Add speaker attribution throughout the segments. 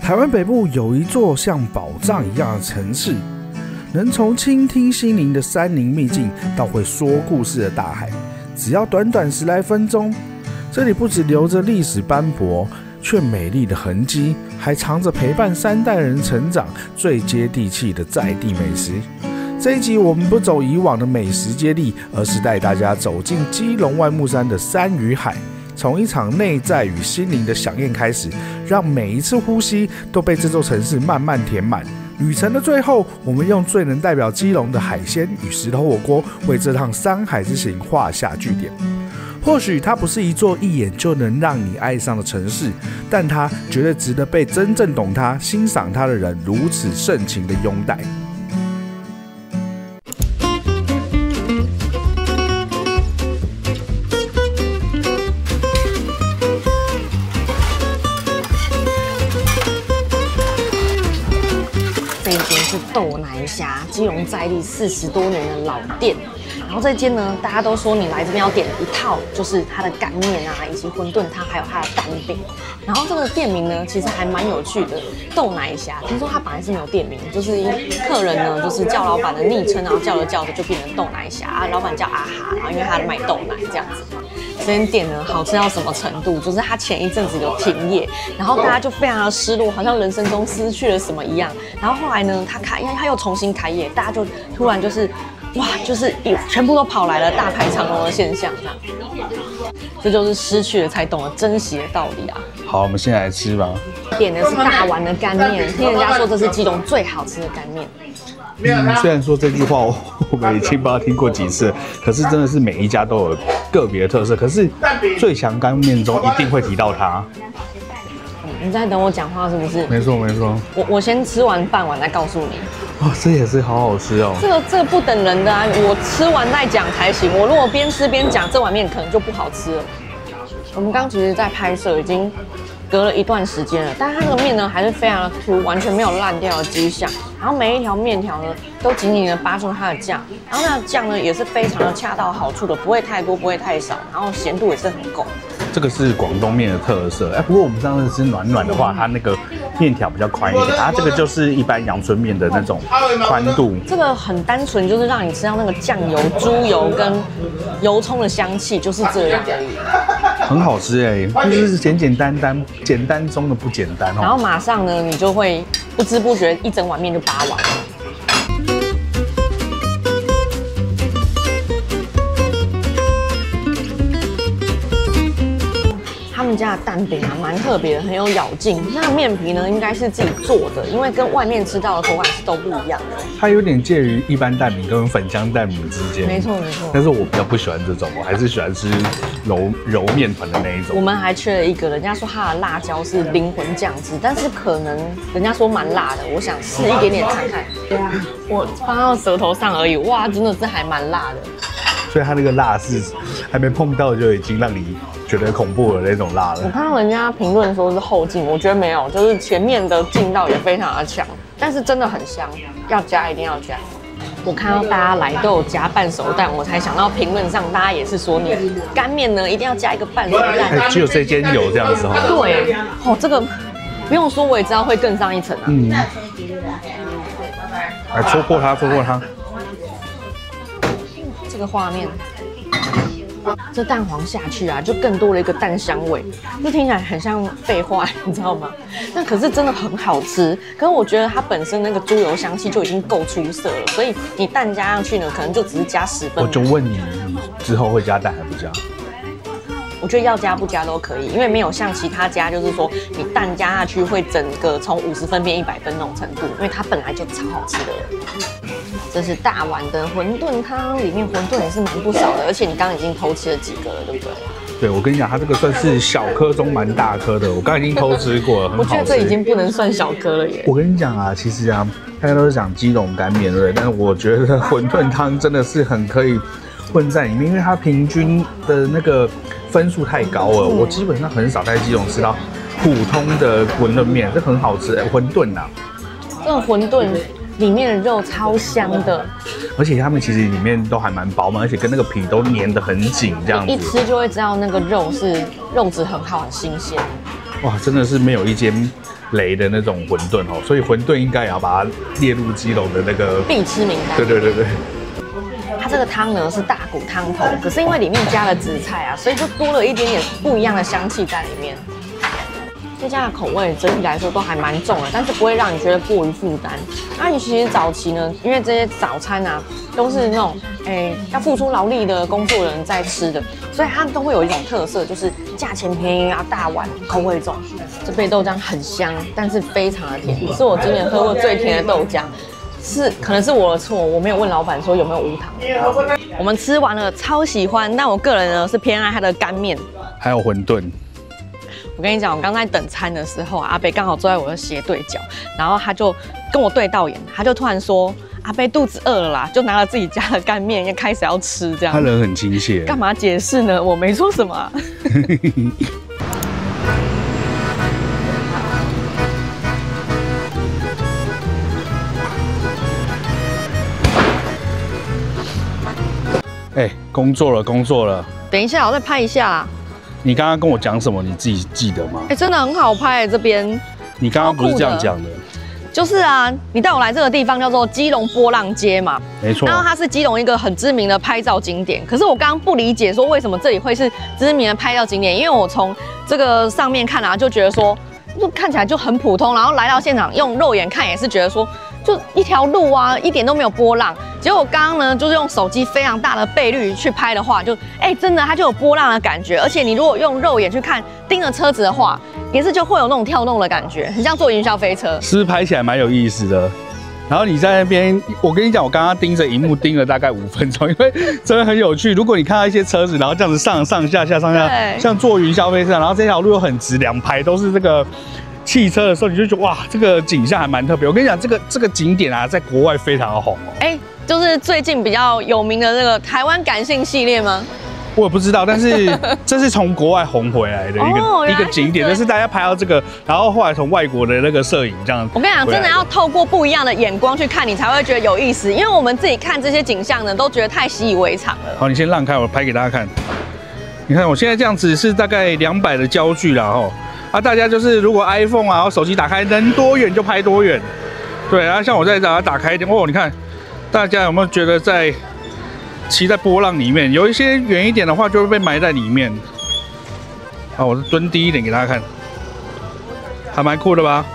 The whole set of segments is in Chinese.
Speaker 1: 台灣北部有一座像寶藏一樣的城市，能從傾聽心靈的山林秘境到會說故事的大海，只要短短10來分鐘，這裡不只留着歷史斑駁，卻美麗的痕跡，還藏着陪伴3代人成長最接地氣的在地美食。這一集我們不走以往的美食接力，而是帶大家走進基隆萬木山的山與海，從一場內在與心靈的饗宴開始，讓每一次呼吸都被這座城市慢慢填滿。旅程的最後，我們用最能代表基隆的海鮮與石頭火鍋，為這趟山海之行畫下句點。或許它不是一座一眼就能讓你愛上的城市，但它絕對值得被真正懂它、欣賞它的人如此盛情的擁戴。
Speaker 2: 豆奶蝦，基隆在地40多年的老店。然後這間呢，大家都說你來這邊要點一套，就是它的乾麵啊，以及餛飩湯，還有它的蛋餅。然後這個店名呢，其實還蠻有趣的，豆奶蝦。聽說它本來是沒有店名，就是客人呢，就是叫老闆的昵稱，然後叫着叫着就變成豆奶蝦啊。老闆叫阿哈，然後因為他賣豆奶這樣子。這間店呢，好吃到什麼程度？就是它前一陣子有停業，然後大家就非常的失落，好像人生中失去了什麼一樣。然后後來呢，因為他又重新開業，大家就突然就是哇，就是全部都跑來了，大排長龍的現象這樣。這就是失去了才懂得珍惜的道理啊！
Speaker 1: 好，我們先來吃吧。
Speaker 2: 點的是大碗的乾麵，聽人家說這是基隆最好吃的乾麵。
Speaker 1: 雖然說這句話我們已經不知道聽過幾次，可是真的是每一家都有個別的特色。可是最強乾麵中一定會提到它。
Speaker 2: 你在等我講話是不是？
Speaker 1: 沒錯沒錯。
Speaker 2: 我先吃完飯完再告訴你。
Speaker 1: 哇，這也是好好吃哦。
Speaker 2: 這個不等人的啊！我吃完再講才行。我如果邊吃邊講，這碗麵可能就不好吃了。我們剛其實在拍攝已經隔了一段時間了，但是它這個麵呢還是非常的 Q， 完全沒有爛掉的跡象。然後每一條麵條呢都緊緊的扒住它的醬，然後那個醬呢也是非常的恰到好處的，不會太多，不會太少，然後鹹度也是很夠。這個是廣東麵的特色，不過我們上次吃暖暖的話，它那個麵條比較寬一點，它這個就是一般陽春麵的那種寬度。這個很單純，就是讓你吃到那個醬油、豬油跟油蔥的香氣，就是這樣而已。很好吃就是簡單中的不簡單哦。然後馬上呢，你就會不知不覺一整碗麵就扒完了。他們家的蛋餅啊，蠻特別的，很有咬勁。那麵皮呢，應該是自己做的，因為跟外面吃到的口感是都不一樣的。它有點介於一般蛋餅跟粉漿蛋餅之間。沒錯沒錯。但是我比較不喜歡這種，我還是喜歡吃揉麵粉的那一種。我們還缺了一個，人家說它的辣椒是靈魂醬汁，但是可能人家說蠻辣的，我想試一點點看看。對啊，我放到舌頭上而已，哇，真的是還蠻辣的。所以它那個辣是還沒碰到就已經讓你覺得恐怖的那種辣了。我看到人家評論說是後勁，我覺得沒有，就是前面的勁道也非常的強，但是真的很香，要加一定要加。我看到大家來都有加半熟蛋，我才想到評論上大家也是說你乾麵呢一定要加一個半熟蛋。只有這間有這樣子哈。對，這個不用說我也知道會更上一層啊。來戳破它，戳破它。這個畫面，這蛋黃下去啊，就更多了一個蛋香味。這聽起來很像廢話，你知道嗎？那可是真的很好吃。可是我覺得它本身那個豬油香氣就已經夠出色了，所以你蛋加上去呢，可能就只是加10分。我就問你，你之後會加蛋還不加？我覺得要加不加都可以，因為沒有像其他家，就是說你蛋加下去會整個從50分變100分那種程度，因為它本來就超好吃的了。這是大碗的餛飩湯，裡面餛飩也是蠻不少的，而且你剛剛已經偷吃了幾個了，對不对？对，我跟你講，它這個算是小顆中蠻大顆的，我剛剛已經偷吃過了，很好吃。我覺得這已經不能算小顆了耶。我跟你講啊，其實啊，大家都是講基隆乾麵，對不對？但是我覺得餛飩湯真的是很可以混在裡面，因為它平均的那個分數太高了，我基本上很少在基隆吃到普通的餛飩麵，這很好吃。餛飩啊，這種餛飩裡面的肉超香的，
Speaker 1: 而且他們其實裡面都還蠻薄嘛，而且跟那個皮都粘得很緊，這樣子
Speaker 2: 一吃就會知道那個肉質很好，很新鮮。
Speaker 1: 哇，真的是没有一间雷的那种馄饨哦，所以馄饨应该也要把它列入基隆的那个
Speaker 2: 必吃名单。
Speaker 1: 对。
Speaker 2: 它这個湯呢是大骨湯頭，可是因為裡面加了紫菜啊，所以就多了一點點不一樣的香氣在裡面。這家的口味整體來說都還蠻重的，但是不會讓你覺得過於負擔。那你其實早期呢，因為這些早餐啊都是那種要付出勞力的工作人在吃的，所以它都會有一種特色，就是價錢便宜啊，大碗，口味重。這杯豆漿很香，但是非常的甜，是我今年喝過最甜的豆漿。可能是我的錯，我沒有問老闆說有沒有無糖。我們吃完了，超喜歡，但我個人呢是偏愛它的乾麵，
Speaker 1: 還有餛飩。
Speaker 2: 我跟你講，我剛在等餐的時候啊，阿伯剛好坐在我的斜對角，然後他就跟我對到眼，他就突然說：“阿伯肚子餓了啦！”就拿了自己家的乾麵，也開始要吃這樣。他
Speaker 1: 人很親切。幹
Speaker 2: 嘛解釋呢？我沒說什麼啊。
Speaker 1: 工作了。
Speaker 2: 等一下，我再拍一下啦。
Speaker 1: 你剛剛跟我講什麼？你自己記得嗎？
Speaker 2: 真的很好拍這邊。
Speaker 1: 你剛剛不是這樣講的。
Speaker 2: 就是啊，你帶我來這個地方叫做基隆波浪街嘛。
Speaker 1: 沒錯。
Speaker 2: 然後它是基隆一個很知名的拍照景點。可是我剛剛不理解說為什麼這裡會是知名的拍照景點，因為我從這個上面看啊，就覺得說，就看起來就很普通。然後來到現場用肉眼看也是覺得說，就一條路啊，一點都沒有波浪。結果我剛剛呢，就是用手機非常大的倍率去拍的話，就真的它就有波浪的感覺。而且你如果用肉眼去看盯着車子的話，也是就會有那種跳動的感覺，很像坐雲霄飛車。是不是
Speaker 1: 拍起來蠻有意思的？然後你在那邊，我跟你講，我剛剛盯着熒幕盯了大概5分鐘，因為真的很有趣。如果你看到一些車子，然後這樣子上下，像坐雲霄飛車，然後這條路又很直，2排都是這個汽車的時候，你就覺得哇，這個景象還蠻特別。我跟你講，這個景點啊，在國外非常的紅哦。
Speaker 2: 就是最近比較有名的那個台灣感性系列嗎？
Speaker 1: 我也不知道，但是這是從國外紅回來的一個景點，就是大家拍到這個，然後後來從外國的那個攝影這樣。我跟你講，真的要透過不一樣的眼光去看，你才會覺得有意思。因為我們自己看這些景象呢，都覺得太習以為常了。好，你先讓開，我拍給大家看。你看我現在這樣子是大概200的焦距啦吼。大家就是如果 iPhone 啊，手機打開能多遠就拍多遠。對，然後像我再把它打開一點，你看。大家有沒有覺得騎在波浪裡面，有一些遠一點的話就會被埋在裡面。我蹲低一點給大家看，還蠻酷的吧？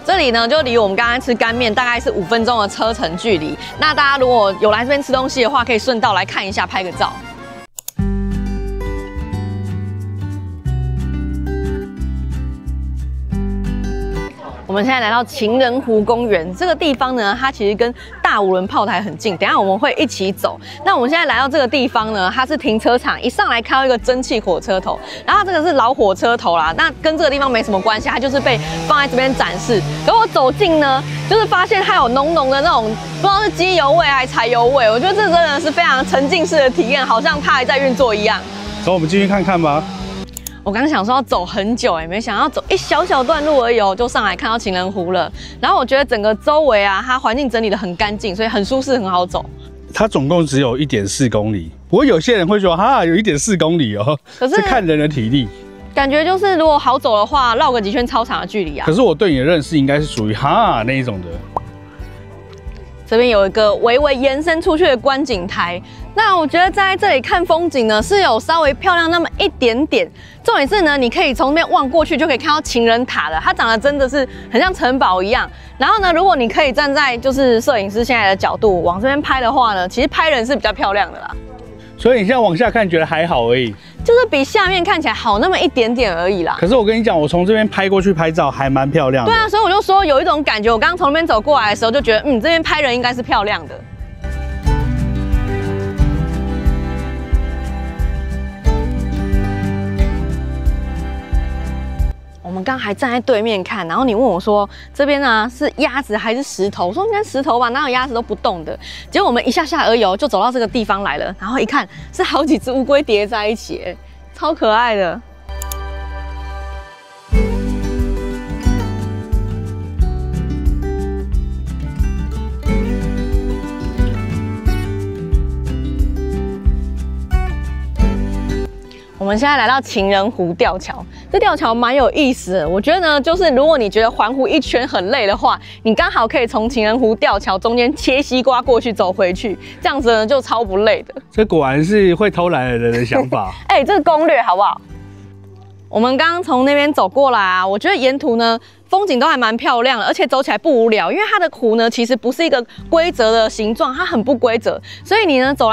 Speaker 2: 這裡呢，就離我們剛才吃乾麵大概是5分鐘的車程距離。那大家如果有來這邊吃東西的話，可以順道來看一下，拍個照。我們現在來到情人湖公園這個地方呢，它其實跟大武崙炮台很近，等一下我們會一起走。那我們現在來到這個地方呢，它是停車場，一上來看到一個蒸汽火車頭，然後這個是老火車頭啦，那跟這個地方沒什麼關係，它就是被放在這邊展示。可我走近呢，就是發現它有濃濃的那種不知道是機油味還是柴油味，我覺得這真的是非常沉浸式的體驗，好像它還在運作一樣。
Speaker 1: 走，我們進去看看吧。
Speaker 2: 我剛想說要走很久沒想到走一小段路而已就上來看到情人湖了。然後我覺得整個周圍啊，它環境整理得很乾淨，所以很舒適，很好走。它總共只有1.4公里，不過有些人會說哈，有1.4公里哦，可是看人的體力。感覺就是如果好走的話，繞個幾圈超長的距離啊。可是我對你的認識應該是屬於哈那一種的。這邊有一個微微延伸出去的觀景台，那我覺得站在這裡看風景呢，是有稍微漂亮那麼一點點。重點是呢，你可以從那邊望過去，就可以看到情人塔了。它長得真的是很像城堡一樣。然後呢，如果你可以站在就是攝影師現在的角度往這邊拍的話呢，其實拍人是比較漂亮的啦。所以你現在往下看覺得還好而已，就是比下面看起來好那麼一點點而已啦。可是我跟你講，我從這邊拍過去拍照還蠻漂亮的。對啊，所以我就說有一種感覺，我剛剛從那邊走過來的時候就覺得，這邊拍人應該是漂亮的。我們剛還站在對面看，然後你問我說這邊呢是鴨子還是石頭？我說應該石頭吧，哪有鴨子都不動的。結果我們一下而已就走到這個地方來了，然後一看是好幾隻烏龜疊在一起，超可愛的。們現在來到情人湖吊橋，這吊橋蠻有意思的。我覺得呢，就是如果你覺得環湖一圈很累的話，你剛好可以從情人湖吊橋中間切西瓜過去走回去，這樣子呢就超不累的。
Speaker 1: 這果然是會偷懶的人的想法。
Speaker 2: 哎，這個攻略好不好？我們剛剛從那邊走過來啊，我覺得沿途呢風景都還蠻漂亮的，而且走起來不無聊，因為它的湖呢其實不是一個規則的形狀，它很不規則，所以你呢走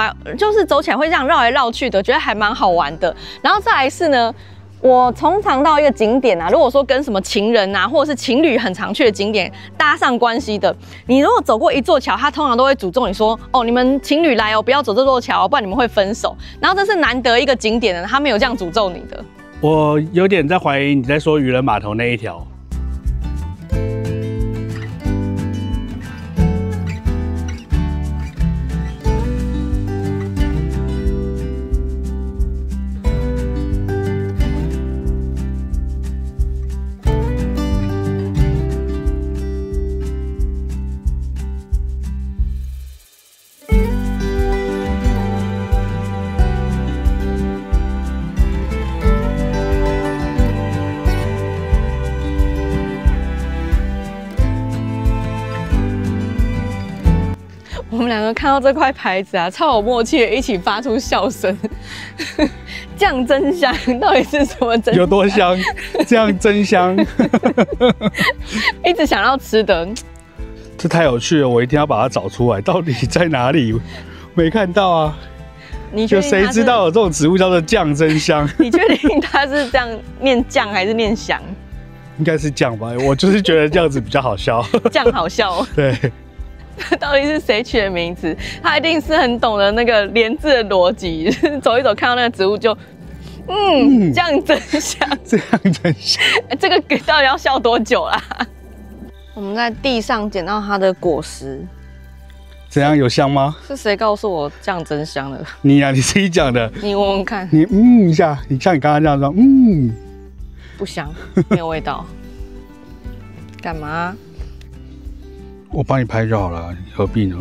Speaker 2: 起来會這樣繞來繞去的，覺得還蠻好玩的。然後再來是呢，我通常到一個景點啊，如果說跟什麼情人啊或者是情侶很常去的景點搭上關係的，你如果走過一座橋，它通常都會詛咒你說，哦，你們情侶來哦，不要走這座橋，不然你們會分手。然後這是難得一個景點呢，他沒有這樣詛咒你的。
Speaker 1: 我有點在懷疑你在說漁人碼頭那一條。
Speaker 2: 我們兩個看到這塊牌子啊，超有默契的，一起發出笑聲。醬真香，到底是什麼真香？
Speaker 1: 有多香？醬真香。
Speaker 2: 一直想要吃的，
Speaker 1: 這太有趣了，我一定要把它找出來，到底在哪裡？沒看到啊。有誰知道有這種植物叫做醬真香？
Speaker 2: 你確定它是這樣念醬還是念香？
Speaker 1: 應該是醬吧，我就是覺得這樣子比較好笑。
Speaker 2: 醬好笑。對。到底是誰取的名字？他一定是很懂得那個連字的邏輯，走一走看到那個植物就，這樣真香，
Speaker 1: 這樣真香。
Speaker 2: 這個到底要笑多久啦？我們在地上撿到它的果實，
Speaker 1: 怎樣有香嗎？
Speaker 2: 是誰告訴我這樣真香的？
Speaker 1: 你啊，你自己講的。你
Speaker 2: 聞聞看，
Speaker 1: 你一下，你像你剛剛這樣說，
Speaker 2: 不香，沒有味道。幹嘛？
Speaker 1: 我幫你拍就好了，何必呢？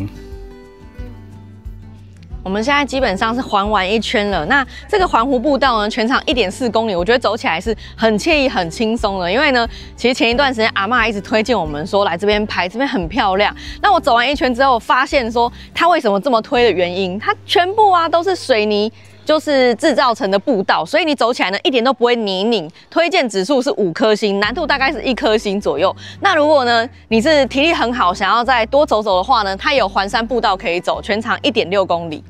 Speaker 2: 我們現在基本上是環完一圈了。那這個環湖步道呢，全長1.4公里，我覺得走起來是很愜意、很輕鬆的。因為呢，其實前一段時間阿嬤一直推薦我們說來這邊拍，這邊很漂亮。那我走完一圈之後，發現說它為什麼這麼推的原因，它全部啊都是水泥。就是製造成的步道，所以你走起來呢一點都不會泥濘。推薦指數是5顆星，難度大概是1顆星左右。那如果呢你是體力很好，想要再多走走的話呢，它有環山步道可以走，全長1.6公里。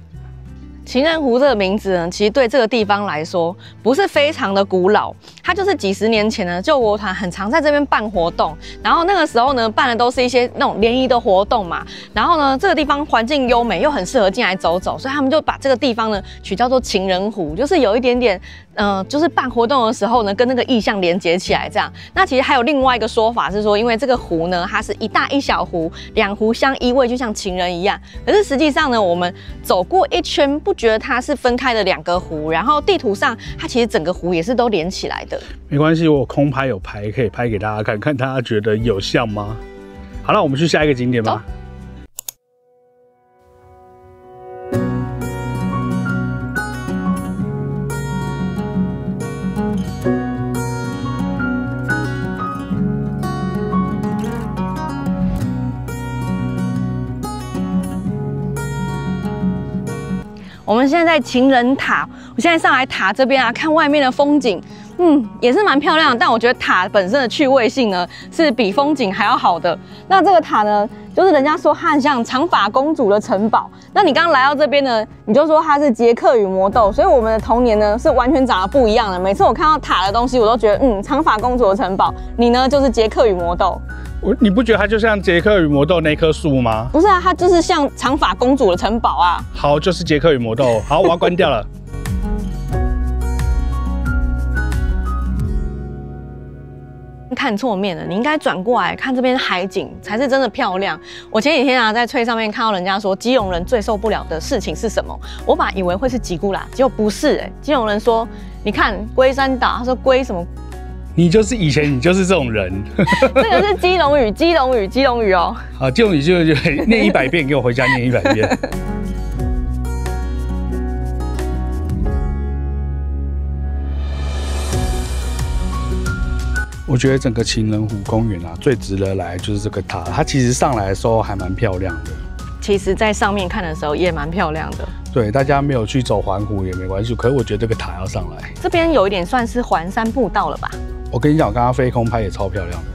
Speaker 2: 情人湖這個名字呢，其實對這個地方來說不是非常的古老，它就是幾十年前呢，救國團很常在這邊辦活動，然後那個時候呢，辦的都是一些那種聯誼的活動嘛，然後呢，這個地方環境優美，又很適合進來走走，所以他們就把這個地方呢取叫做情人湖，就是有一點點，就是辦活動的時候呢，跟那個意象連接起來這樣。那其實還有另外一個說法是說，因為這個湖呢，它是一大一小湖，兩湖相依偎，就像情人一樣。可是實際上呢，我們走過一圈，不覺得它是分開的2個湖，然後地圖上它其實整個湖也是都連起來的。
Speaker 1: 沒關係，我空拍有拍，可以拍給大家看看，大家覺得有像嗎？好了，我們去下一個景點吧。
Speaker 2: 我們現在在情人塔，我現在上來塔這邊啊，看外面的風景，也是蠻漂亮的。但我覺得塔本身的趣味性呢，是比風景還要好的。那這個塔呢，就是人家說它很像長髮公主的城堡。那你剛剛來到這邊呢，你就說它是傑克與魔豆，所以我們的童年呢是完全長得不一樣的。每次我看到塔的東西，我都覺得長髮公主的城堡。你呢，就是傑克與魔豆。
Speaker 1: 你不覺得它就像傑克與魔豆那棵樹嗎？
Speaker 2: 不是啊，它就是像長髮公主的城堡啊。
Speaker 1: 好，就是傑克與魔豆。好，我要關掉了。
Speaker 2: 看錯面了，你應該轉過來看這邊海景才是真的漂亮。我前幾天啊在脆上面看到人家說基隆人最受不了的事情是什麼，我本來以為會是吉古拉，結果不是基隆人說，你看龜山島，他說龜什麼？
Speaker 1: 你就是以前你就是這種人。
Speaker 2: 這個是基隆語，基隆語，基隆語哦。好，
Speaker 1: 基隆語就念100遍，給我回家念100遍。我覺得整個情人湖公園啊，最值得來就是這個塔。它其實上來的時候還蠻漂亮的。
Speaker 2: 其實，在上面看的時候也蠻漂亮的。
Speaker 1: 對，大家沒有去走環湖也沒關係，可是我覺得這個塔要上來。
Speaker 2: 這邊有一點算是環山步道了吧？
Speaker 1: 我跟你講，我剛剛飛空拍也超漂亮的。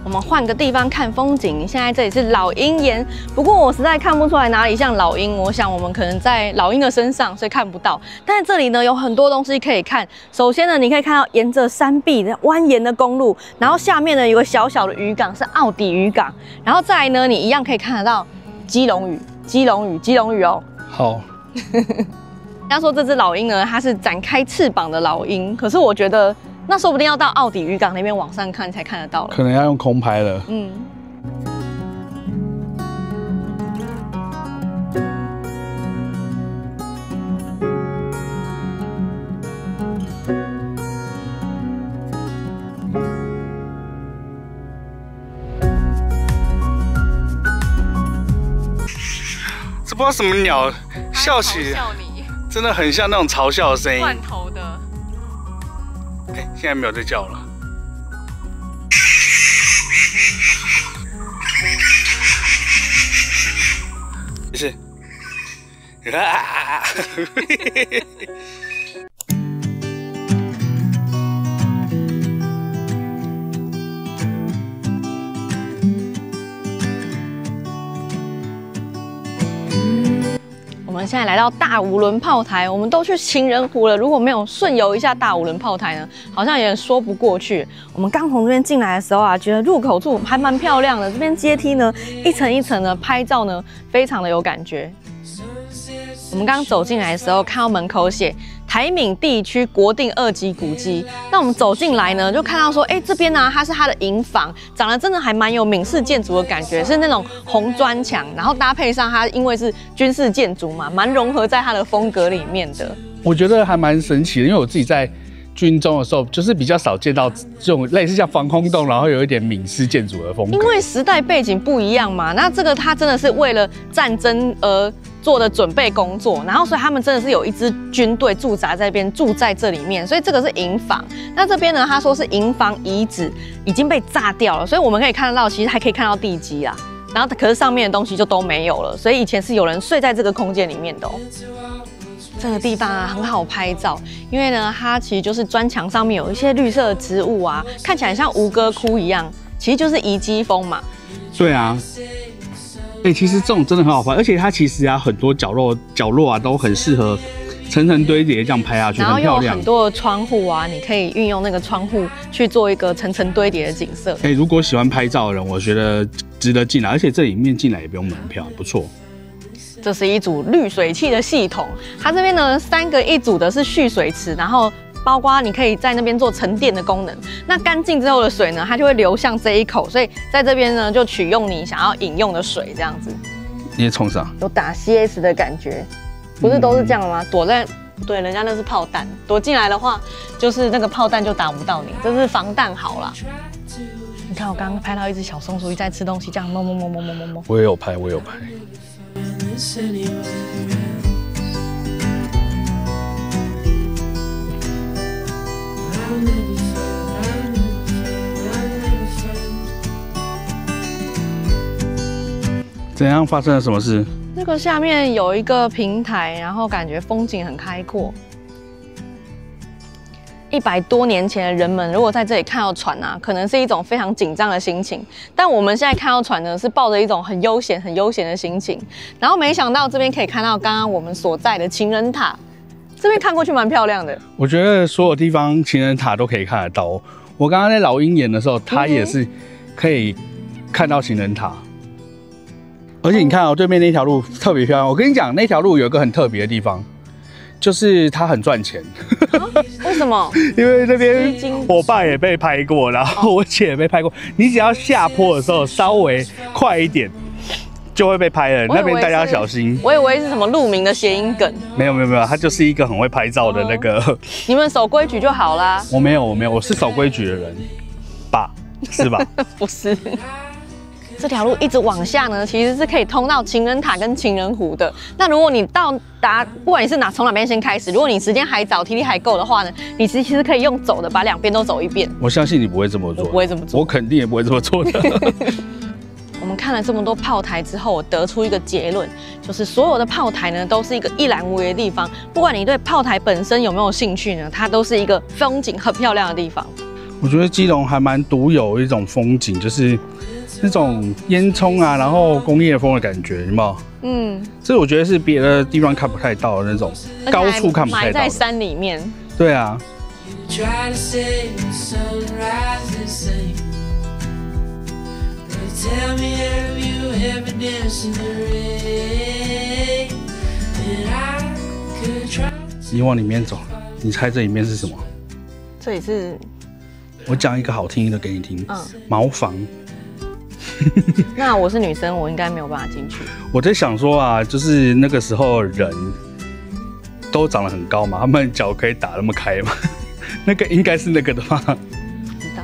Speaker 2: 我们换個地方看風景。現在這裡是老鷹岩，不過我實在看不出來哪裡像老鷹。我想我們可能在老鷹的身上，所以看不到。但是這裡呢有很多東西可以看。首先呢，你可以看到沿着山壁的蜿蜒的公路，然後下面呢有個小小的漁港，是奧底漁港。然後再來呢，你一樣可以看得到基隆嶼哦。好。人家說這隻老鷹呢，它是展開翅膀的老鷹，可是我覺得。那說不定要到奧底漁港那邊往上看才看得到了，
Speaker 1: 可能要用空拍了。嗯。这不知道什麼鳥，笑起真的很像那種嘲笑的聲音。罐頭的。現在沒有在叫了。沒事。
Speaker 2: 我們現在來到大武崙炮台，我們都去情人湖了，如果沒有順遊一下大武崙炮台呢，好像有點說不過去。我們剛從這邊進來的時候啊，覺得入口處還蠻漂亮的，這邊階梯呢一層一層的，拍照呢非常的有感覺。我們剛走進來的時候，看到門口寫台閩地區國定2級古蹟。那我們走進來呢，就看到說，這邊呢，它是它的營房，長得真的還蠻有閩式建築的感覺，是那種紅磚牆，然後搭配上它，因為是軍事建築嘛，蠻融合在它的風格裡面的。
Speaker 1: 我覺得還蠻神奇的，因為我自己在軍中的時候，就是比較少見到這種類似像防空洞，然後有一點閩式建築的風格。
Speaker 2: 因為時代背景不一樣嘛，那這個它真的是為了戰爭而做的準備工作，然後所以他們真的是有一支軍隊駐紮在這邊，住在這裡面，所以這個是營房。那這邊呢，他說是營房遺址已經被炸掉了，所以我們可以看得到，其實還可以看到地基啦。然後可是上面的東西就都沒有了，所以以前是有人睡在這個空間裡面的哦。這個地方啊很好拍照，因為呢它其實就是磚牆上面有一些綠色的植物啊，看起來像吳哥窟一樣，其實就是遺跡風嘛。
Speaker 1: 對啊。其實這種真的很好拍，而且它其實啊很多角落啊都很適合層層堆疊這樣拍下去，
Speaker 2: 然後有
Speaker 1: 很漂亮。
Speaker 2: 很多的窗戶啊，你可以運用那個窗戶去做一個層層堆疊的景色。
Speaker 1: 如果喜歡拍照的人，我覺得值得進來，而且這裡面進來也不用門票，不錯。
Speaker 2: 這是一組濾水器的系統，它這邊呢3個一組的是蓄水池，然後包括你可以在那邊做沉澱的功能。那乾淨之後的水呢，它就會流向這一口，所以在這邊呢就取用你想要飲用的水這樣子。
Speaker 1: 你也衝上，
Speaker 2: 有打 CS 的感覺，不是都是這樣嗎？躲在对，人家那是炮彈，躲進來的話，就是那個炮彈就打不到你，這是防彈壕啦。你看我剛剛拍到一隻小松鼠在吃東西，這樣摸摸摸摸摸摸摸。
Speaker 1: 我也有拍，我有拍。怎樣？發生了什麼事？
Speaker 2: 那個下面有一個平台，然後感覺風景很開闊。100多年前的人們，如果在這裡看到船啊，可能是一種非常緊張的心情。但我們現在看到船呢，是抱着一種很悠閒的心情。然後沒想到這邊可以看到剛剛我們所在的情人塔，這邊看過去蠻漂亮的。我覺得所有地方情人塔都可以看得到。我剛剛在老鷹眼的時候，它也是可以看到情人塔。而且你看哦，对面那條路特別漂亮。我跟你講，那條路有一個很特別的地方。就是他很賺錢、為什麼？因為那邊我爸也被拍過，然後我姐也被拍過。你只要下坡的時候稍微快一點，就會被拍了。那邊大家要小心。我以為是什麼路名的諧音梗。沒有，他就是一個很會拍照的那個。你們守規矩就好啦。我沒有，我是守規矩的人吧？是吧？不是。這條路一直往下呢，其實是可以通到情人塔跟情人湖的。那如果你到達，不管你是从哪邊先開始，如果你時間還早，體力還夠的話呢，你其實可以用走的把兩邊都走一遍。我相信你不會這麼做，我不會這麼做，我肯定也不會這麼做的。我們看了這麼多炮台之後，我得出一個結論，就是所有的炮台呢，都是一個一覽無遺的地方。不管你對炮台本身有沒有興趣呢，它都是一個風景很漂亮的地方。我覺得基隆還蠻獨有一種風景，就是那種煙囪啊，然後工業風的感覺，有沒有？這我覺得是別的地方看不太到的那種，高處看不太到。埋在山裡面。對啊。你往裡面走，你猜這裡面是什麼？這裡是。我講一個好聽的給你聽。茅房。那我是女生，我應該沒有辦法進去。我在想說啊，就是那個時候人都長得很高嘛，他們腳可以打那麼開嘛？那個應該是那個的吧？不知道。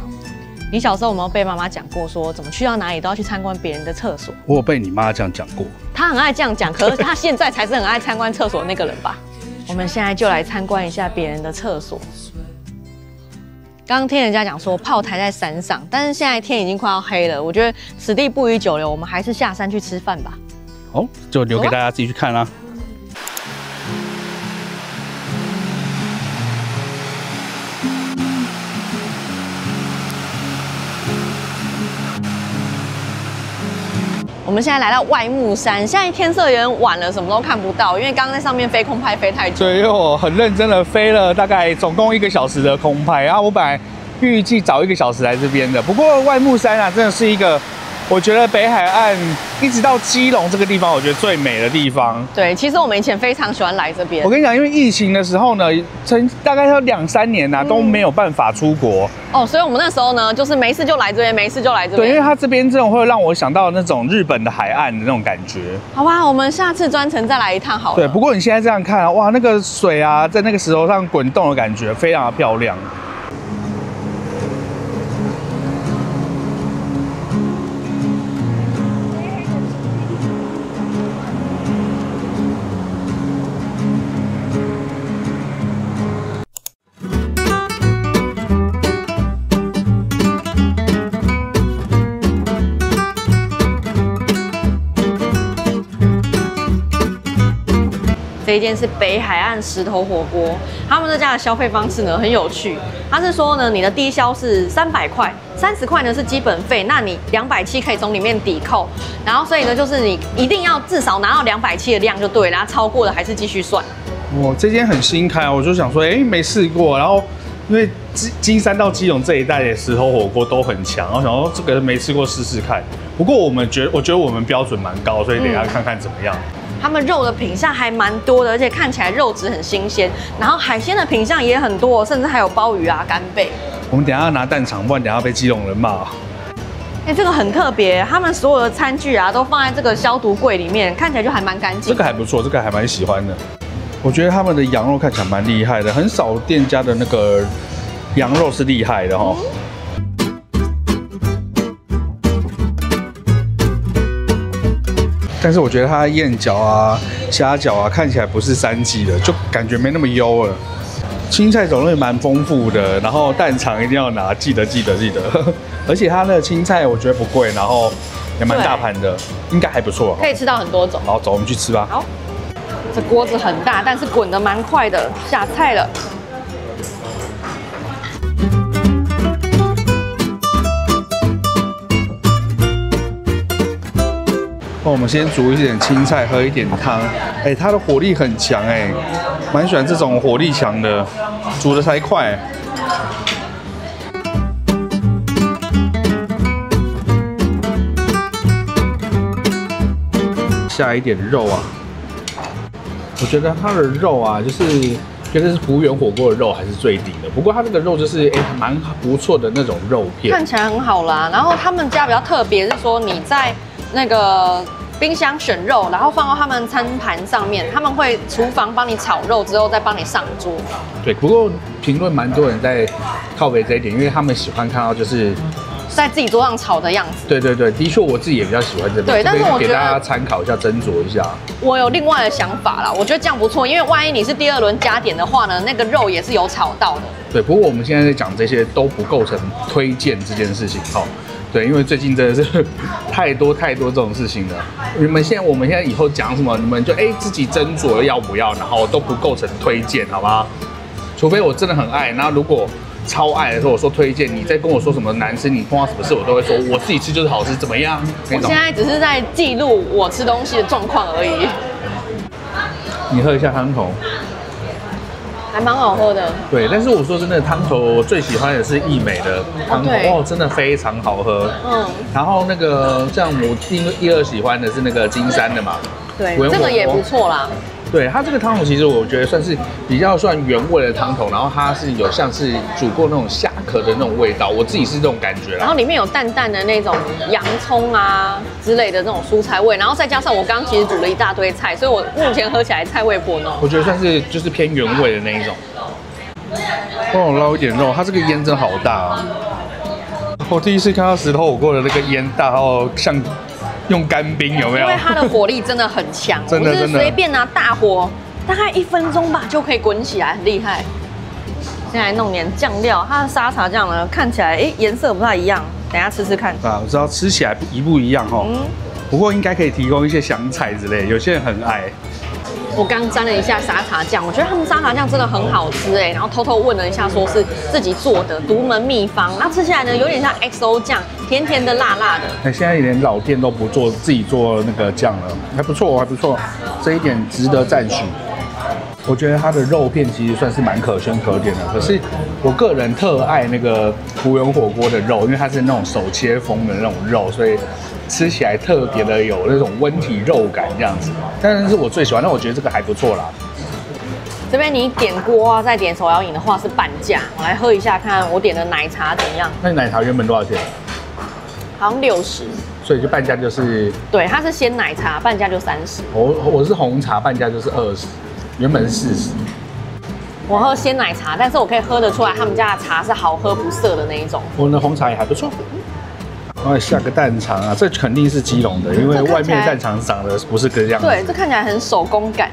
Speaker 2: 你小時候有沒有被媽媽講過說，怎麼去到哪裡都要去參觀別人的廁所？我有被你媽這樣講過。她很愛這樣講，可是她現在才是很愛參觀廁所的那個人吧？我們現在就來參觀一下別人的廁所。剛剛聽人家講說炮台在山上，但是現在天已經快要黑了，我覺得此地不宜久留，我們還是下山去吃飯吧。好，就留給大家自己去看啦。我們現在來到外木山，現在天色有點晚了，什麼都看不到，因為剛剛在上面飛空拍飛太久。对，因為我很認真的飛了大概總共1個小時的空拍，然後我本來預計早1個小時來這邊的。不過外木山啊，真的是一個我覺得北海岸一直到基隆這個地方，我覺得最美的地方。对，其實我們以前非常喜歡來這邊。我跟你講，因為疫情的時候呢，大概要2、3年啊，都沒有辦法出國。哦，所以我們那時候呢，就是沒事就來這邊，沒事就來這邊。对，因為它這邊這種會讓我想到那種日本的海岸的那種感覺。好吧，我們下次專程再來一趟好了。对，不過你現在這樣看啊，哇，那個水啊，在那個石頭上滾動的感覺非常的漂亮。這一間是北海岸石頭火鍋，他們這家的消費方式呢很有趣，他是說呢，你的低消是300塊，30塊呢是基本費，那你270可以從裡面抵扣，然後所以呢就是你一定要至少拿到270的量就對了，然後超過的還是繼續算。我這間很新開，我就想說，沒試過，然後因為金山到基隆這一帶的石頭火鍋都很強，我想說這個沒吃過試試看。不過我覺得我們標準蠻高，所以等一下看看怎麼樣。他們肉的品項還蠻多的，而且看起來肉質很新鮮，然後海鮮的品項也很多，甚至還有鮑魚啊、干貝。我們等一下要拿蛋腸，不然等一下被基隆人罵。這個很特別，他們所有的餐具啊都放在这個消毒櫃裡面，看起來就還蠻乾淨。這個還不錯，這個還蠻喜歡的。我覺得他們的羊肉看起來蠻厲害的，很少店家的那個羊肉是厲害的齁。但是我覺得它的燕餃啊、蝦餃啊，看起來不是3級的，就感覺沒那麼優了。青菜種類蠻豐富的，然後蛋腸一定要拿，記得。而且它的青菜我覺得不貴，然後也蠻大盤的，應該還不錯。可以吃到很多種。好，走，我們去吃吧。好，這鍋子很大，但是滾得蠻快的，下菜了。
Speaker 1: 我們先煮一點青菜，喝一點湯。哎，它的火力很強哎，蠻喜歡這種火力強的，煮的才快。下一點肉啊，我覺得它的肉啊，就是觉得是福源火鍋的肉還是最頂的。不過它這個肉就是蠻不錯的那種肉片，
Speaker 2: 看起來很好啦。然後他們家比較特別是說你在那個冰箱選肉，然後放到他們餐盤上面，他們會廚房幫你炒肉之後再幫你上桌。
Speaker 1: 对，不過評論蠻多人在靠北這一點，因為他們喜歡看到就是
Speaker 2: 在自己桌上炒的樣子。
Speaker 1: 對对对，的確我自己也比較喜歡這邊。
Speaker 2: 對，但是我覺得
Speaker 1: 給大家參考一下，斟酌一下。
Speaker 2: 我有另外的想法啦，我覺得這樣不錯，因為萬一你是第2輪加點的話呢，那個肉也是有炒到的。
Speaker 1: 對，不過我們現在在講這些都不構成推薦這件事情，好。对，因為最近真的是太多這種事情了。我們現在以後講什麼，你們就自己斟酌要不要，然後都不構成推薦，好嗎？除非我真的很愛，然後如果超愛的時候我說推薦，你再跟我說什麼難吃，你碰到什麼事我都會說我自己吃就是好吃，怎麼樣？
Speaker 2: 我現在只是在記錄我吃東西的狀況而已。
Speaker 1: 你喝一下湯頭。
Speaker 2: 還蠻好喝的，
Speaker 1: 對，但是我說真的，湯頭我最喜歡的是義美的湯頭，哦，真的非常好喝。嗯，然後那個像我第二喜歡的是那個金山的嘛，
Speaker 2: 對，這個也不錯啦。
Speaker 1: 对，它這個湯頭其實我覺得算是比較算原味的湯頭，然後它是有像是煮過那種蝦殼的那種味道，我自己是這種感覺啦。然
Speaker 2: 後裡面有淡淡的那種洋蔥啊之類的這種蔬菜味，然後再加上我剛剛其實煮了一大堆菜，所以我目前喝起來菜味頗濃。我
Speaker 1: 覺得算是就是偏原味的那一種。幫我撈一點肉，它這個煙真好大啊！我第一次看到石頭火鍋的那個煙大，然後像用乾冰有沒有？
Speaker 2: 因為它的火力真的很強，
Speaker 1: 真的
Speaker 2: 我是隨便拿大火，大概1分鐘吧就可以滾起來，很厲害。先來弄點醬料，它的沙茶醬呢看起來顏色不太一樣，等一下吃吃看。
Speaker 1: 啊，我知道吃起來不一樣哦。不過應該可以提供一些香菜之類，有些人很愛。
Speaker 2: 我剛沾了一下沙茶醬，我覺得他們沙茶醬真的很好吃然後偷偷問了一下，說是自己做的獨門秘方，那吃起來呢有點像 XO 醬，甜甜的辣辣的。现
Speaker 1: 在連老店都不做，自己做那個醬了，還不錯，還不錯，這一點值得讚許。我覺得它的肉片其實算是蠻可圈可點的，可是我個人特愛那個福源火鍋的肉，因為它是那種手切風的那種肉，所以吃起來特別的有那種溫體肉感這樣子。但是我最喜歡，那我覺得這個還不錯啦。
Speaker 2: 這邊你點鍋再點手搖飲的話是半價，我來喝一下看我點的奶茶怎樣。
Speaker 1: 那奶茶原本多少錢？
Speaker 2: 好像60。
Speaker 1: 所以就半價就是？
Speaker 2: 對，它是鮮奶茶，半價就30。
Speaker 1: 我是紅茶，半價就是20。原本是40，
Speaker 2: 我喝鮮奶茶，但是我可以喝得出來他們家的茶是好喝不澀的那一種。
Speaker 1: 我的紅茶也還不錯。然後下個蛋腸啊，這肯定是基隆的，因為外面蛋腸長得不是這樣子。
Speaker 2: 對，這看起來很手工感。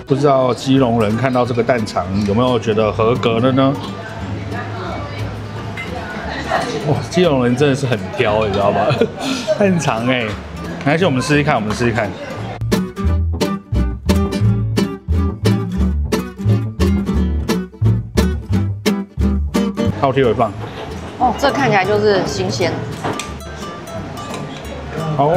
Speaker 1: 不知道基隆人看到這個蛋腸有沒有覺得合格的呢？哇，基隆人真的是很挑，你知道嗎？蛋腸沒關係，我們試試看，我們試試看。套貼尾放
Speaker 2: 哦，這看起來就是新鮮。
Speaker 1: 好，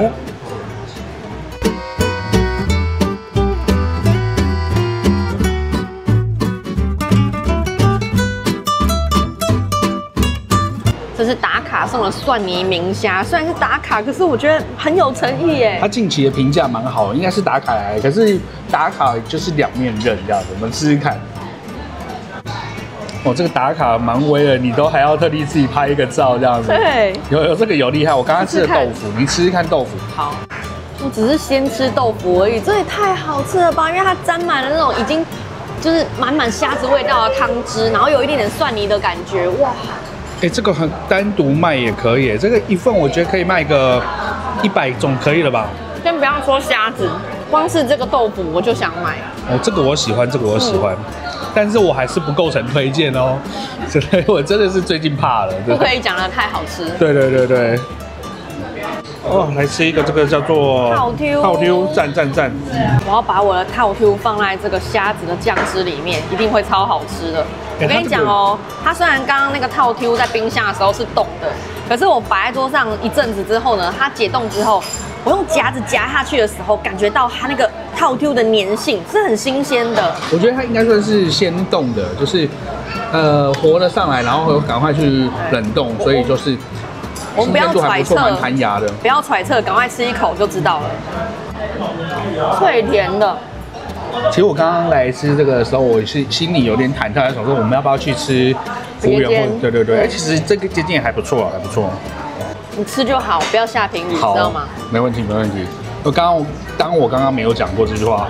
Speaker 2: 这是打卡送的蒜泥明蝦，雖然是打卡，可是我覺得很有誠意耶。
Speaker 1: 他近期的評價蠻好，應該是打卡來，可是打卡就是兩面刃這樣子，我們試試看。哦，這個打卡蠻威的，你都還要特地自己拍一個照這樣子。
Speaker 2: 對，
Speaker 1: 有這個有厲害。我剛剛吃的豆腐，你吃吃看豆腐。
Speaker 2: 好，我只是先吃豆腐而已，這也太好吃了吧！因為它沾滿了那種已經就是滿滿蝦子味道的湯汁，然後有一點點蒜泥的感覺，哇！
Speaker 1: 這個很單獨賣也可以，這個一份我覺得可以賣個100總可以了吧？
Speaker 2: 先不要說蝦子，光是這個豆腐我就想買。
Speaker 1: 哦，這個我喜歡，這個我喜歡。但是我還是不構成推薦哦，所以我真的是最近怕了，
Speaker 2: 不可以講得太好吃。
Speaker 1: 對對對對。哦，來吃一個這個叫做
Speaker 2: 套 Q，
Speaker 1: 讚讚讚。
Speaker 2: 我要把我的套 Q 放在這個蝦子的醬汁裡面，一定會超好吃的。我跟你講哦，它雖然剛剛那個套 Q 在冰箱的時候是凍的，可是我擺在桌上一陣子之後呢，它解凍之後，我用夾子夾下去的時候，感覺到它那個套 Q 的粘性是很新鮮的。
Speaker 1: 我覺得它應該算是鮮凍的，就是活了上來，然後趕快去冷凍，所以就是
Speaker 2: 我們不要揣測，
Speaker 1: 蠻彈牙的，
Speaker 2: 不要揣測，趕快吃一口就知道了。脆甜的。
Speaker 1: 其實我剛剛來吃這個的時候，我是心裡有點忐忑，想說我們要不要去吃服務員或對，其實這個間也還不錯，還不錯。
Speaker 2: 你吃就好，不要下評語，知道嗎？
Speaker 1: 沒問題，沒問題。我剛剛沒有講過這句話。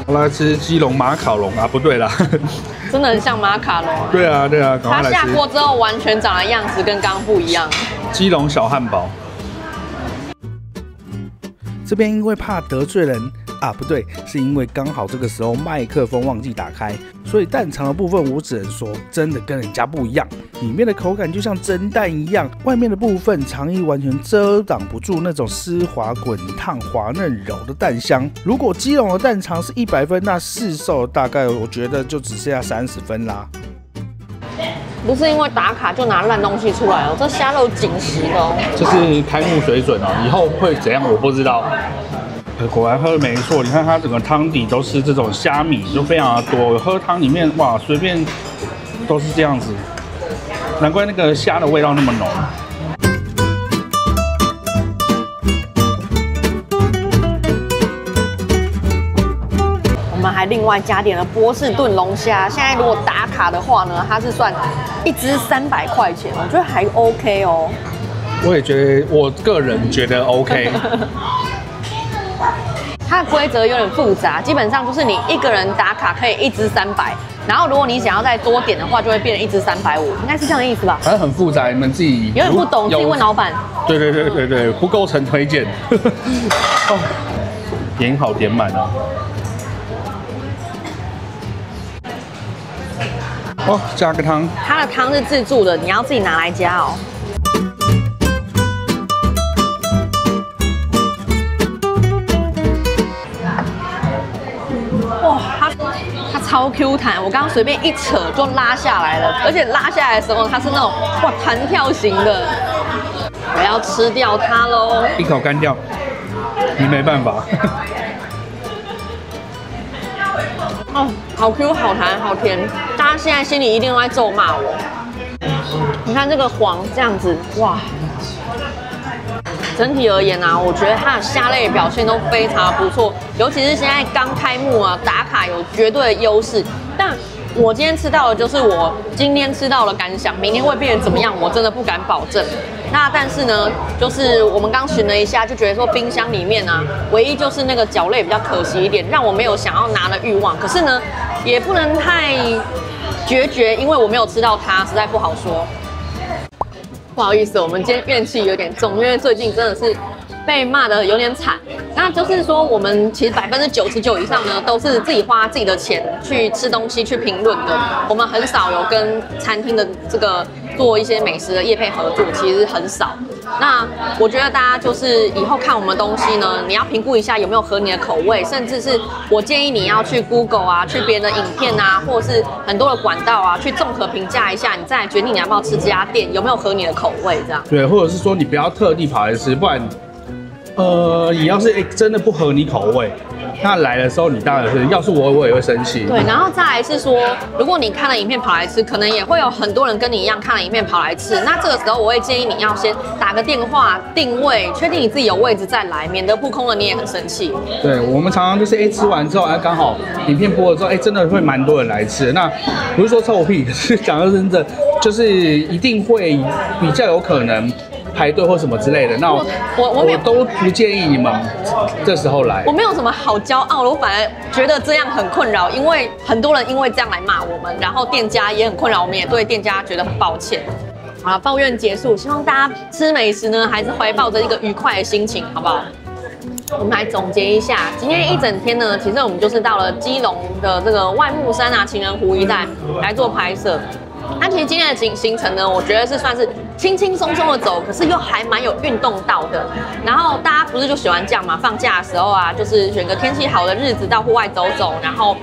Speaker 1: 我來吃基隆馬卡龍啊，不對啦，
Speaker 2: 真的很像馬卡龍。
Speaker 1: 對啊，
Speaker 2: 它下鍋之後完全長的樣子跟剛剛不一樣。
Speaker 1: 基隆小漢堡。這邊因為怕得罪人啊，不對，是因為剛好這個時候麥克風忘記打開，所以蛋腸的部分我只能說真的跟人家不一樣，裡面的口感就像蒸蛋一樣，外面的部分腸衣完全遮擋不住那種絲滑滾燙滑嫩柔的蛋香。如果基隆的蛋腸是100分，那市售大概我覺得就只剩下30分啦。
Speaker 2: 不是因為打卡就拿爛東西出來哦，這蝦肉緊實的哦。
Speaker 1: 這是開幕水準哦，以後會怎樣我不知道。果然喝的沒錯，你看它整個湯底都是這種蝦米，就非常的多。喝湯裡面哇，隨便都是這樣子，難怪那個蝦的味道那麼濃。
Speaker 2: 我們還另外加點了波士頓龍蝦，現在如果打卡的話呢，它是算1隻300塊錢，我覺得還 OK 哦。
Speaker 1: 我也覺得，我個人覺得 OK。
Speaker 2: 它的規則有點複雜，基本上就是你一個人打卡可以1隻300，然後如果你想要再多點的話，就會變成1隻350，應該是這樣的意思吧？反正
Speaker 1: 很複雜，你們自己
Speaker 2: 有點不懂，自己問老闆。
Speaker 1: 對，不構成推薦。哦，點好點滿哦。哦，加個湯。
Speaker 2: 它的湯是自助的，你要自己拿來加哦。哇，它超 Q 彈，我剛剛隨便一扯就拉下來了，而且拉下來的時候它是那種哇彈跳型的，我要吃掉它嘍！
Speaker 1: 一口乾掉，你沒辦法。
Speaker 2: 哦，好 Q 好彈好甜，大家現在心裡一定都在咒罵我。你看這個黃這樣子，哇！整體而言啊，我覺得它的蝦類表現都非常不錯，尤其是現在剛開幕啊，打卡有絕對的優勢。但我今天吃到的就是我今天吃到的感想，明天會變成怎麼樣，我真的不敢保證。那但是呢，就是我們剛尋了一下，就覺得說冰箱裡面啊，唯一就是那個角類比較可惜一點，讓我沒有想要拿的慾望。可是呢，也不能太決絕，因為我沒有吃到它，實在不好說。不好意思，我們今天怨氣有點重，因為最近真的是被罵得有點慘。那就是說，我們其實99%以上呢，都是自己花自己的錢去吃東西、去評論的。我們很少有跟餐廳的這個做一些美食的業配合作，其實很少。那我覺得大家就是以後看我們的東西呢，你要評估一下有沒有合你的口味，甚至是我建議你要去 Google 啊，去別人的影片啊，或者是很多的管道啊，去綜合評價一下，你再來決定你要不要吃這家店，有沒有合你的口味這樣。對，
Speaker 1: 或者是說你不要特地跑來吃，不然你要是真的不合你口味，那來的时候你當然是，要是我也會生氣。
Speaker 2: 对，然後再來是說，如果你看了影片跑來吃，可能也會有很多人跟你一樣看了影片跑來吃。那這個時候我會建議你要先打個電話定位，確定你自己有位置再來，免得撲空了你也很生氣。
Speaker 1: 對，我們常常就是吃完之後，剛好影片播了之後，真的會蠻多人來吃。那不是說臭屁，可是講到真的，就是一定會比較有可能排隊或什麼之類的，那我都不建議你們這時候來。
Speaker 2: 我沒有什麼好驕傲的，我反而覺得這樣很困擾，因為很多人因為這樣來罵我們，然後店家也很困擾，我們也對店家覺得很抱歉。好了，抱怨結束，希望大家吃美食呢，還是懷抱着一個愉快的心情，好不好？我们來總結一下，今天一整天呢，其實我們就是到了基隆的這個外木山啊、情人湖一帶來做拍攝。那其實今天的行程呢，我覺得是算是輕輕鬆鬆的走，可是又還蠻有運動到的。然後大家不是就喜歡這樣嘛？放假的時候啊，就是選個天氣好的日子到戶外走走，然後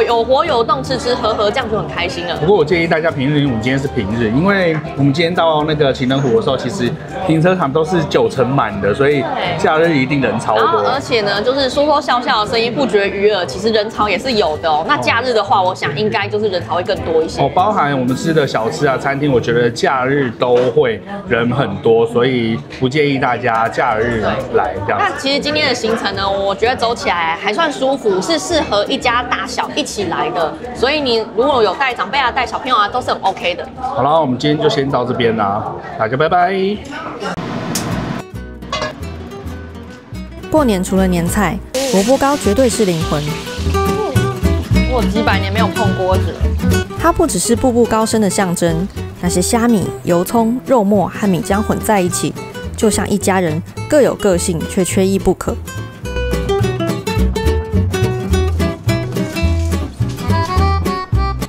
Speaker 2: 有活有動，吃吃喝喝，這樣就很開心了。不
Speaker 1: 過我建議大家平日，因為我們今天是平日，因為我們今天到那個情人湖的時候，其實停車場都是90%滿的，所以假日一定人超多。而且呢，就是說說笑笑的聲音不绝於耳，其實人潮也是有的哦。那假日的話，我想應該就是人潮會更多一些。包含我們吃的小吃啊、餐廳，我覺得假日都會人很多，所以不建議大家假日來這樣。那其實今天的行程呢，我覺得走起來還算舒服，是適合一家大小一起來的。所以你如果有帶長輩啊、帶小朋友啊，都是很 OK 的。好了，我們今天就先到這邊啦，大家拜拜。
Speaker 3: 過年除了年菜，蘿蔔糕絕對是靈魂。
Speaker 2: 我幾百年沒有碰鍋子了。
Speaker 3: 它不只是步步高升的象徵，那些蝦米、油蔥、肉末和米漿混在一起，就像一家人，各有個性，卻缺一不可。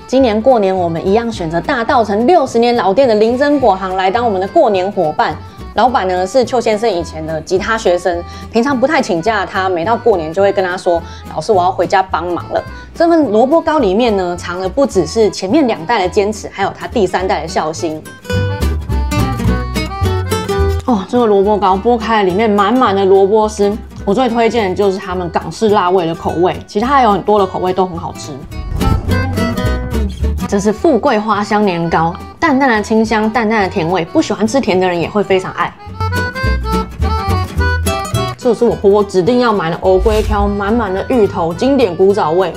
Speaker 2: 今年過年，我們一樣選擇大稻埕60年老店的林珍果行來當我們的過年夥伴。老闆呢是邱先生以前的吉他學生，平常不太請假的他，每到過年就會跟他說：“老師，我要回家幫忙了。”這份蘿蔔糕裡面呢，藏的不只是前面2代的堅持，還有他第3代的孝心。哦，這個蘿蔔糕剝開了，裡面滿滿的蘿蔔絲。我最推薦的就是他們港式辣味的口味，其他還有很多的口味都很好吃。這是富貴花香年糕，淡淡的清香，淡淡的甜味，不喜歡吃甜的人也會非常愛。這是我婆婆指定要買的藕龜條，滿滿的芋頭，經典古早味。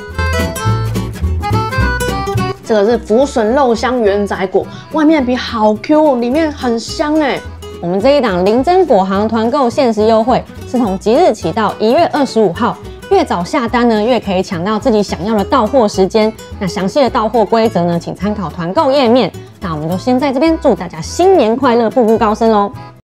Speaker 2: 這個是福筍肉香圓仔果，外面皮好 Q， 裡面很香哎。我們這一檔林珍果行團購限時優惠，是從即日起到1月25號。越早下單呢，越可以搶到自己想要的到貨時間。那詳細的到貨規則呢，請參考團購頁面。那我們就先在這邊祝大家新年快樂，步步高升哦！